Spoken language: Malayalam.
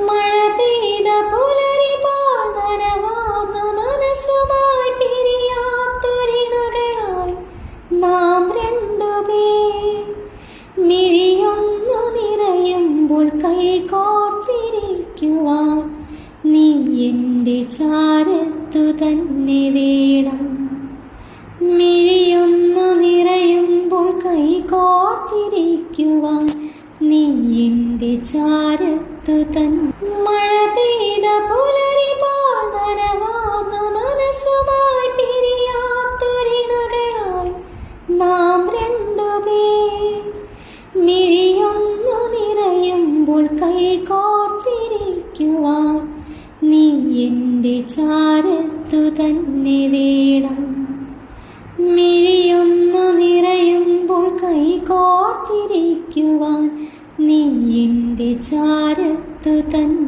മഴ പെയ്ത പുലരി പോൽ നനവാർന്ന മനസ്സുമായി പിരിയാത്തൊരിണകളായി നാം രണ്ടുപേർ. മിഴിയൊന്നു നിറയുമ്പോൾ കൈകോർത്തിരിക്കുവാൻ നീ എൻ്റെ ചാരത്തു തന്നെ വേണം. മിഴിയൊന്നു നിറയുമ്പോൾ കൈകോർത്തിരിക്കുവാൻ നീ എൻ്റെ ചാരത്തു തന്നെ. മഴ പെയ്ത പുലരി പോൽ നനവാർന്ന മനസ്സുമായി പിരിയാത്തൊരിണകളായി നാം രണ്ടുപേർ. മിഴിയൊന്നു നിറയുമ്പോൾ കൈകോർത്തിരിക്കുവാൻ നീ എൻ്റെ ചാരത്തു തന്നെ വേണം. മിഴിയൊന്നു നിറയുമ്പോൾ കൈകോർത്തിരിക്കുവാൻ നീ എൻ്റെ ചാരത്തു തന്നെ.